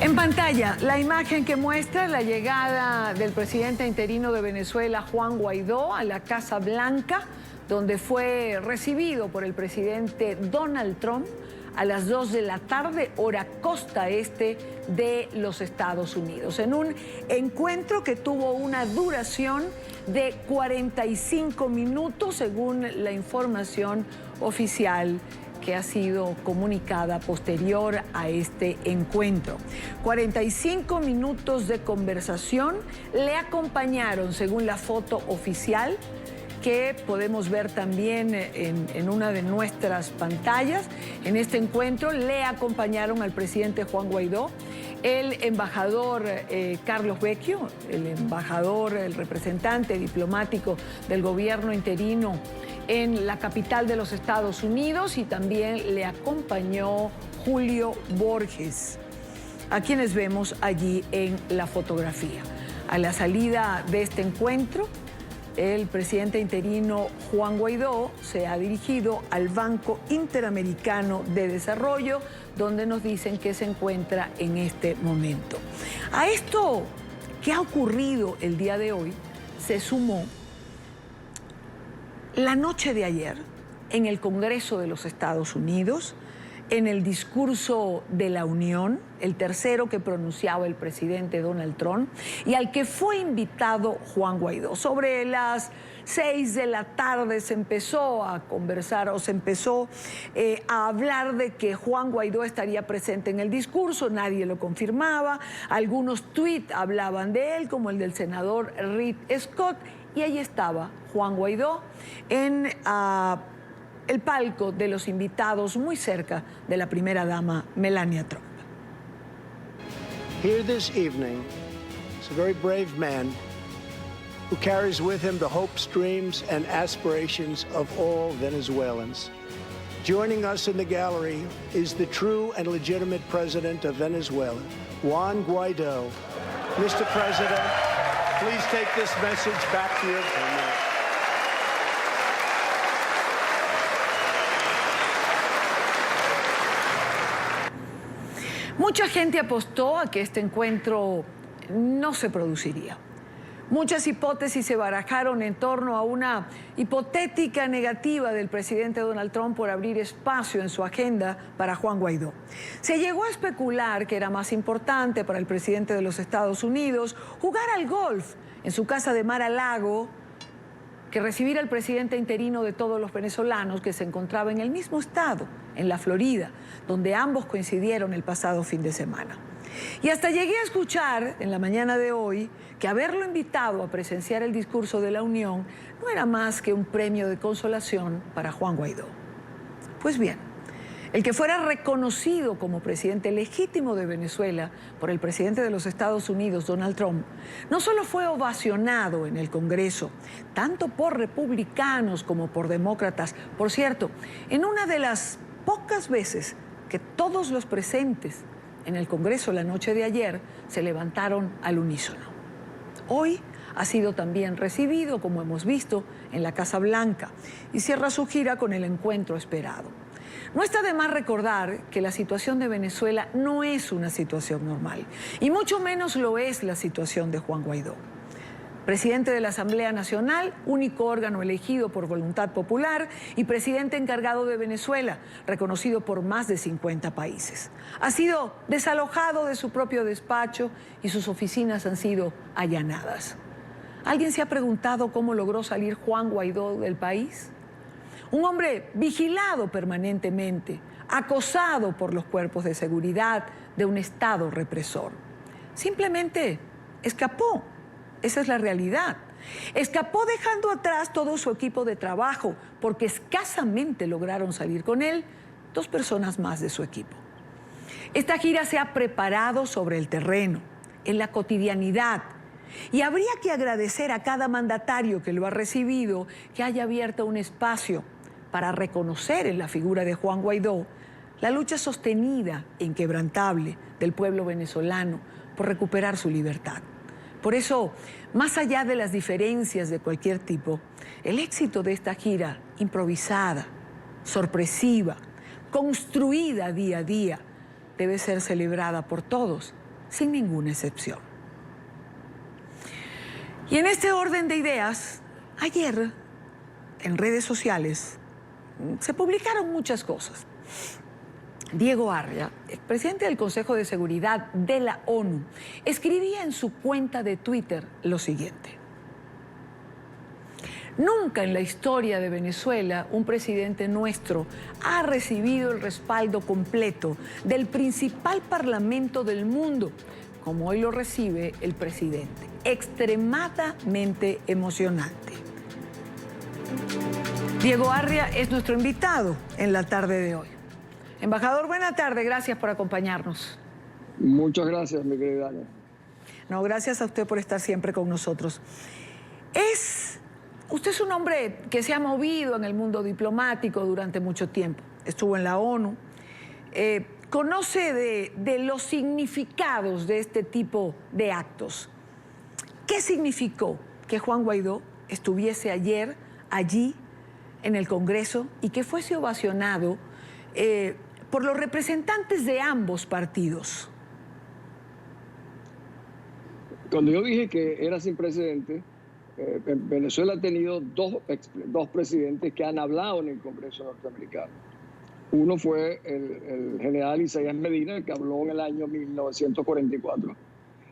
En pantalla, la imagen que muestra la llegada del presidente interino de Venezuela, Juan Guaidó, a la Casa Blanca, donde fue recibido por el presidente Donald Trump a las 2 de la tarde, hora costa este de los Estados Unidos, en un encuentro que tuvo una duración de 45 minutos, según la información oficial que ha sido comunicada posterior a este encuentro. 45 minutos de conversación le acompañaron, según la foto oficial, que podemos ver también en una de nuestras pantallas. En este encuentro le acompañaron al presidente Juan Guaidó, el embajador Carlos Vecchio, el embajador, el representante diplomático del gobierno interino en la capital de los Estados Unidos, y también le acompañó Julio Borges, a quienes vemos allí en la fotografía. A la salida de este encuentro, el presidente interino Juan Guaidó se ha dirigido al Banco Interamericano de Desarrollo, donde nos dicen que se encuentra en este momento. A esto que ha ocurrido el día de hoy se sumó la noche de ayer en el Congreso de los Estados Unidos, en el discurso de la Unión, el tercero que pronunciaba el presidente Donald Trump, y al que fue invitado Juan Guaidó. Sobre las 6 de la tarde se empezó a conversar, o se empezó a hablar de que Juan Guaidó estaría presente en el discurso. Nadie lo confirmaba. Algunos tuits hablaban de él, como el del senador Rick Scott, y ahí estaba Juan Guaidó en el palco de los invitados, muy cerca de la primera dama Melania Trump. Here this evening is a very brave man who carries with him the hopes, dreams, and aspirations of all Venezuelans. Joining us in the gallery is the true and legitimate president of Venezuela, Juan Guaidó. Mr. President, please take this message back to your family. Mucha gente apostó a que este encuentro no se produciría. Muchas hipótesis se barajaron en torno a una hipotética negativa del presidente Donald Trump por abrir espacio en su agenda para Juan Guaidó. Se llegó a especular que era más importante para el presidente de los Estados Unidos jugar al golf en su casa de Mar-a-Lago que recibir al presidente interino de todos los venezolanos, que se encontraba en el mismo estado, en la Florida, donde ambos coincidieron el pasado fin de semana. Y hasta llegué a escuchar en la mañana de hoy que haberlo invitado a presenciar el discurso de la Unión no era más que un premio de consolación para Juan Guaidó. Pues bien, el que fuera reconocido como presidente legítimo de Venezuela por el presidente de los Estados Unidos, Donald Trump, no solo fue ovacionado en el Congreso, tanto por republicanos como por demócratas. Por cierto, en una de las pocas veces que todos los presentes en el Congreso la noche de ayer se levantaron al unísono. Hoy ha sido también recibido, como hemos visto, en la Casa Blanca, y cierra su gira con el encuentro esperado. No está de más recordar que la situación de Venezuela no es una situación normal, y mucho menos lo es la situación de Juan Guaidó. Presidente de la Asamblea Nacional, único órgano elegido por voluntad popular, y presidente encargado de Venezuela, reconocido por más de 50 países. Ha sido desalojado de su propio despacho y sus oficinas han sido allanadas. ¿Alguien se ha preguntado cómo logró salir Juan Guaidó del país? Un hombre vigilado permanentemente, acosado por los cuerpos de seguridad de un Estado represor. Simplemente escapó. Esa es la realidad. Escapó dejando atrás todo su equipo de trabajo, porque escasamente lograron salir con él 2 personas más de su equipo. Esta gira se ha preparado sobre el terreno, en la cotidianidad, y habría que agradecer a cada mandatario que lo ha recibido que haya abierto un espacio para reconocer en la figura de Juan Guaidó la lucha sostenida e inquebrantable del pueblo venezolano por recuperar su libertad. Por eso, más allá de las diferencias de cualquier tipo, el éxito de esta gira improvisada, sorpresiva, construida día a día, debe ser celebrada por todos sin ninguna excepción. Y en este orden de ideas, ayer en redes sociales se publicaron muchas cosas. Diego Arria, presidente del Consejo de Seguridad de la ONU, escribía en su cuenta de Twitter lo siguiente: nunca en la historia de Venezuela un presidente nuestro ha recibido el respaldo completo del principal parlamento del mundo, como hoy lo recibe el presidente. Extremadamente emocionante. Diego Arria es nuestro invitado en la tarde de hoy. Embajador, buena tarde, gracias por acompañarnos. Muchas gracias, mi querida Ana. No, gracias a usted por estar siempre con nosotros. Usted es un hombre que se ha movido en el mundo diplomático durante mucho tiempo. Estuvo en la ONU. Conoce de los significados de este tipo de actos. ¿Qué significó que Juan Guaidó estuviese ayer allí en el Congreso y que fuese ovacionado por los representantes de ambos partidos? Cuando yo dije que era sin precedente, Venezuela ha tenido dos presidentes que han hablado en el Congreso norteamericano. Uno fue el general Isaías Medina, que habló en el año 1944,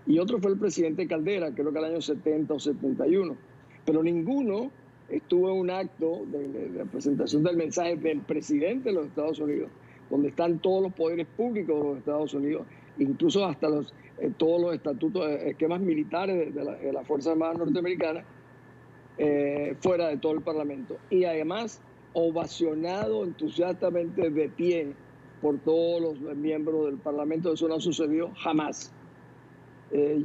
y otro fue el presidente Caldera, creo que el año 70 o 71. Pero ninguno estuvo en un acto de presentación del mensaje del presidente de los Estados Unidos, donde están todos los poderes públicos de los Estados Unidos, incluso hasta todos los estatutos, esquemas militares de la Fuerza Armada Norteamericana, fuera de todo el Parlamento. Y además ovacionado entusiastamente de pie por todos los miembros del Parlamento. Eso no ha sucedido jamás.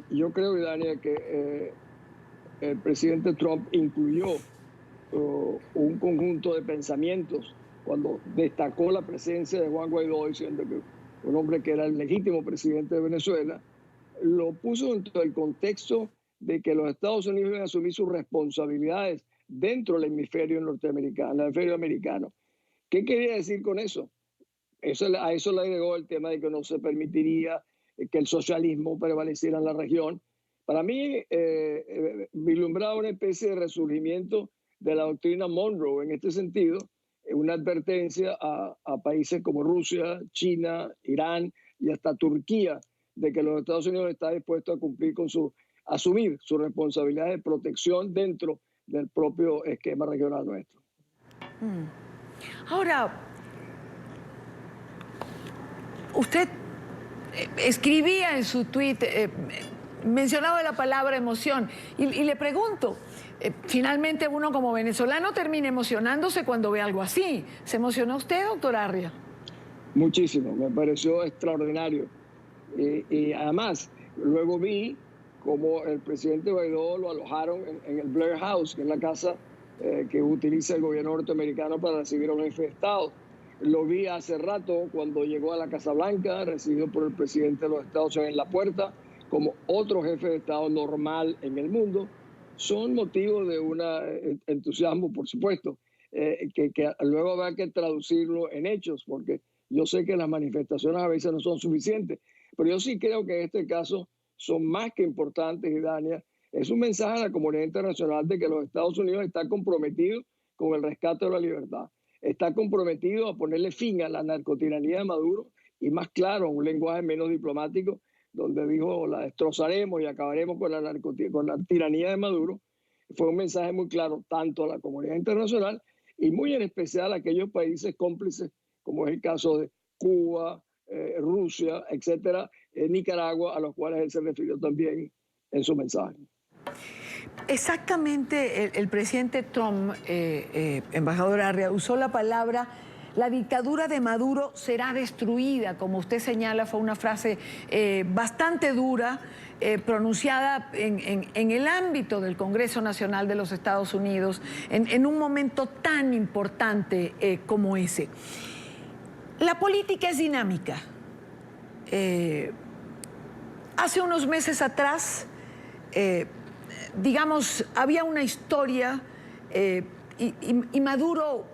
Yo creo, Daniel, que el presidente Trump incluyó un conjunto de pensamientos cuando destacó la presencia de Juan Guaidó, diciendo que un hombre que era el legítimo presidente de Venezuela, lo puso dentro del contexto de que los Estados Unidos iban a asumir sus responsabilidades dentro del hemisferio norteamericano, el hemisferio americano. ¿Qué quería decir con eso? A eso le agregó el tema de que no se permitiría que el socialismo prevaleciera en la región. Para mí, vislumbraba una especie de resurgimiento de la doctrina Monroe en este sentido, una advertencia a países como Rusia, China, Irán y hasta Turquía, de que los Estados Unidos están dispuestos a cumplir con asumir su responsabilidad de protección dentro del propio esquema regional nuestro. Ahora, usted escribía en su tweet, mencionaba la palabra emoción, y le pregunto, finalmente uno como venezolano termina emocionándose cuando ve algo así. ¿Se emocionó usted, doctor Arria? Muchísimo, me pareció extraordinario. Y además, luego vi cómo el presidente Guaidó lo alojaron en el Blair House, que es la casa que utiliza el gobierno norteamericano para recibir a un jefe de Estado. Lo vi hace rato cuando llegó a la Casa Blanca, recibido por el presidente de los Estados Unidos en la puerta, como otro jefe de Estado normal en el mundo. Son motivos de un entusiasmo, por supuesto, que luego habrá que traducirlo en hechos, porque yo sé que las manifestaciones a veces no son suficientes, pero yo sí creo que en este caso son más que importantes, y Dania, es un mensaje a la comunidad internacional de que los Estados Unidos están comprometidos con el rescate de la libertad, está comprometido a ponerle fin a la narcotiranía de Maduro, y más claro, un lenguaje menos diplomático, donde dijo la destrozaremos y acabaremos con la tiranía de Maduro. Fue un mensaje muy claro tanto a la comunidad internacional y muy en especial a aquellos países cómplices, como es el caso de Cuba, Rusia, etcétera, Nicaragua, a los cuales él se refirió también en su mensaje. Exactamente, el presidente Trump, embajador Arria, usó la palabra: la dictadura de Maduro será destruida. Como usted señala, fue una frase bastante dura, pronunciada en el ámbito del Congreso Nacional de los Estados Unidos, en un momento tan importante como ese. La política es dinámica. Hace unos meses atrás, digamos, había una historia y Maduro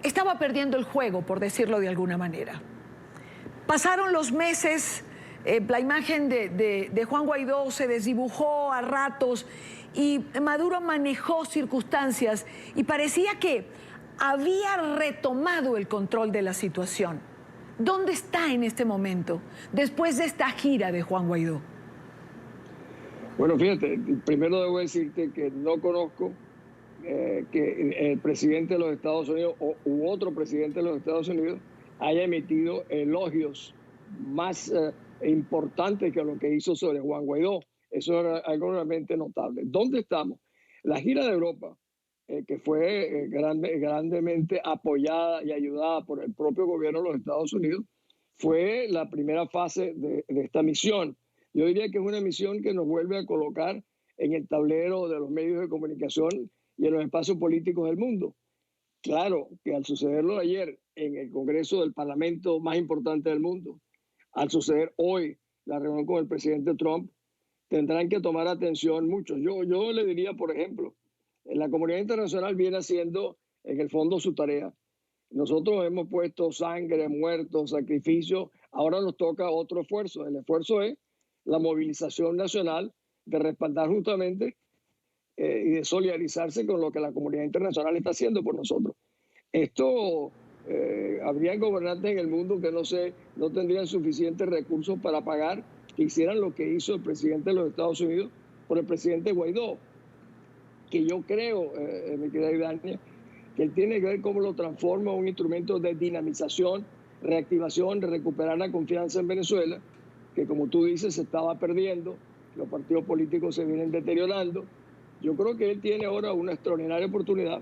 estaba perdiendo el juego, por decirlo de alguna manera. Pasaron los meses, La imagen de Juan Guaidó se desdibujó a ratos y Maduro manejó circunstancias y parecía que había retomado el control de la situación. ¿Dónde está en este momento, después de esta gira de Juan Guaidó? Bueno, fíjate, primero debo decirte que no conozco que el presidente de los Estados Unidos u otro presidente de los Estados Unidos haya emitido elogios más importantes que lo que hizo sobre Juan Guaidó. Eso era algo realmente notable. ¿Dónde estamos? La gira de Europa, que fue grandemente apoyada y ayudada por el propio gobierno de los Estados Unidos, fue la primera fase de esta misión. Yo diría que es una misión que nos vuelve a colocar en el tablero de los medios de comunicación y en los espacios políticos del mundo. Claro que al sucederlo ayer en el Congreso del Parlamento más importante del mundo, al suceder hoy la reunión con el presidente Trump, tendrán que tomar atención muchos. Yo le diría, por ejemplo, la comunidad internacional viene haciendo en el fondo su tarea. Nosotros hemos puesto sangre, muertos, sacrificios. Ahora nos toca otro esfuerzo. El esfuerzo es la movilización nacional de respaldar justamente y de solidarizarse con lo que la comunidad internacional está haciendo por nosotros. Esto, habrían gobernantes en el mundo que no tendrían suficientes recursos para pagar que hicieran lo que hizo el presidente de los Estados Unidos por el presidente Guaidó, que yo creo, mi querida Idania, que él tiene que ver cómo lo transforma en un instrumento de dinamización, reactivación, de recuperar la confianza en Venezuela, que como tú dices se estaba perdiendo, los partidos políticos se vienen deteriorando. Yo creo que él tiene ahora una extraordinaria oportunidad,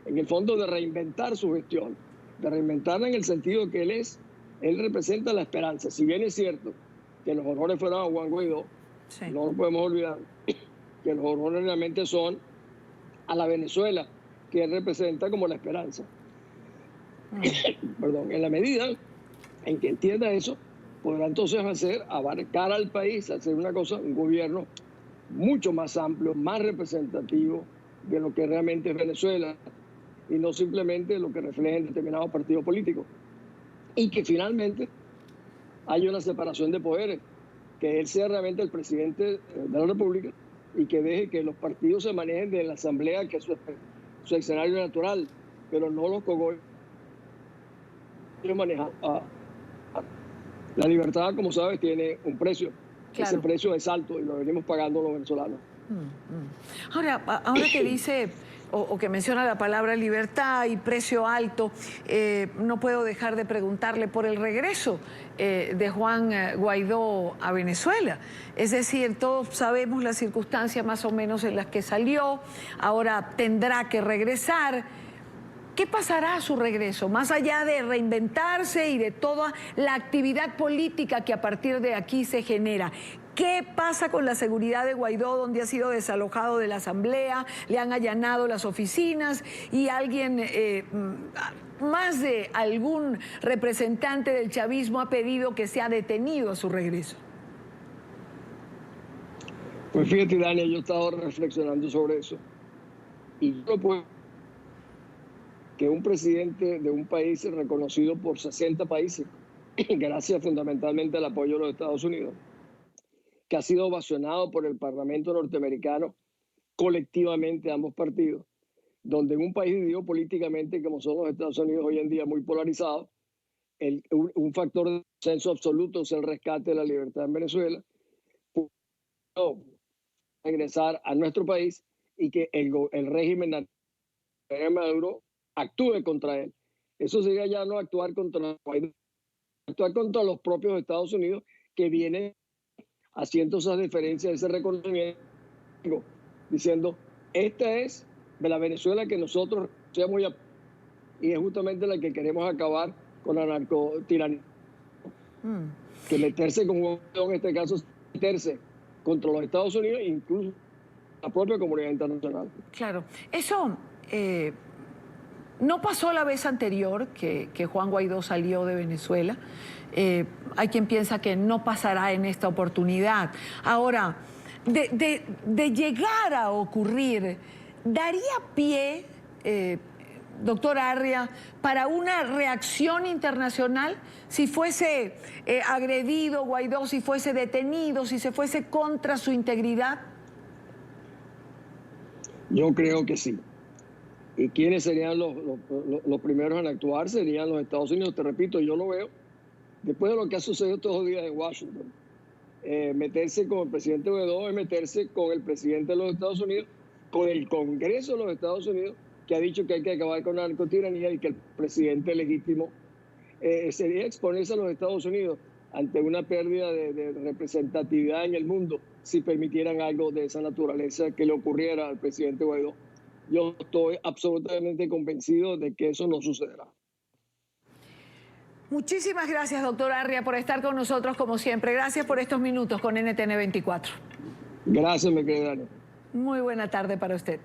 en el fondo, de reinventar su gestión, de reinventarla en el sentido que él representa la esperanza. Si bien es cierto que los honores fueron a Juan Guaidó, sí, no nos podemos olvidar que los honores realmente son a la Venezuela, que él representa como la esperanza. Perdón, en la medida en que entienda eso, podrá entonces abarcar al país, hacer un gobierno mucho más amplio, más representativo de lo que realmente es Venezuela y no simplemente lo que reflejan determinados partidos políticos. Y que finalmente haya una separación de poderes, que él sea realmente el presidente de la República y que deje que los partidos se manejen de la Asamblea, que es su escenario natural, pero no los cogollos manejan. La libertad, como sabes, tiene un precio. Claro. Ese precio es alto y lo venimos pagando los venezolanos. Ahora que dice o que menciona la palabra libertad y precio alto, no puedo dejar de preguntarle por el regreso de Juan Guaidó a Venezuela. Es decir, todos sabemos las circunstancias más o menos en las que salió, ahora tendrá que regresar. ¿Qué pasará a su regreso? Más allá de reinventarse y de toda la actividad política que a partir de aquí se genera. ¿Qué pasa con la seguridad de Guaidó, donde ha sido desalojado de la Asamblea, le han allanado las oficinas y alguien, más de algún representante del chavismo ha pedido que sea detenido a su regreso? Pues fíjate, Dania, yo he estado reflexionando sobre eso. Y yo puedo que un presidente de un país reconocido por 60 países, gracias fundamentalmente al apoyo de los Estados Unidos, que ha sido ovacionado por el Parlamento norteamericano colectivamente, ambos partidos, donde en un país dividido políticamente como son los Estados Unidos hoy en día, muy polarizado, un factor de consenso absoluto es el rescate de la libertad en Venezuela, regresar a nuestro país y que el régimen de Maduro actúe contra él. Eso sería ya no actuar contra Guaidó, actuar contra los propios Estados Unidos, que vienen haciendo esas diferencias, ese reconocimiento, diciendo, esta es de la Venezuela que nosotros seamos y es justamente la que queremos acabar con la narcotiranía. Que meterse con Guaidó, en este caso, meterse contra los Estados Unidos e incluso la propia comunidad internacional. Claro, eso no pasó la vez anterior que Juan Guaidó salió de Venezuela. Hay quien piensa que no pasará en esta oportunidad. Ahora, de llegar a ocurrir, ¿daría pie doctor Arria, para una reacción internacional si fuese agredido Guaidó, si fuese detenido, si se fuese contra su integridad? Yo creo que sí. ¿Y quiénes serían los primeros en actuar? Serían los Estados Unidos. Te repito, yo lo veo, después de lo que ha sucedido estos dos días en Washington, meterse con el presidente Guaidó es meterse con el presidente de los Estados Unidos, con el Congreso de los Estados Unidos, que ha dicho que hay que acabar con la narcotiranía y que el presidente legítimo sería exponerse a los Estados Unidos ante una pérdida de representatividad en el mundo si permitieran algo de esa naturaleza que le ocurriera al presidente Guaidó. Yo estoy absolutamente convencido de que eso no sucederá. Muchísimas gracias, doctor Arria, por estar con nosotros como siempre. Gracias por estos minutos con NTN 24. Gracias, mi querida Dani. Muy buena tarde para usted.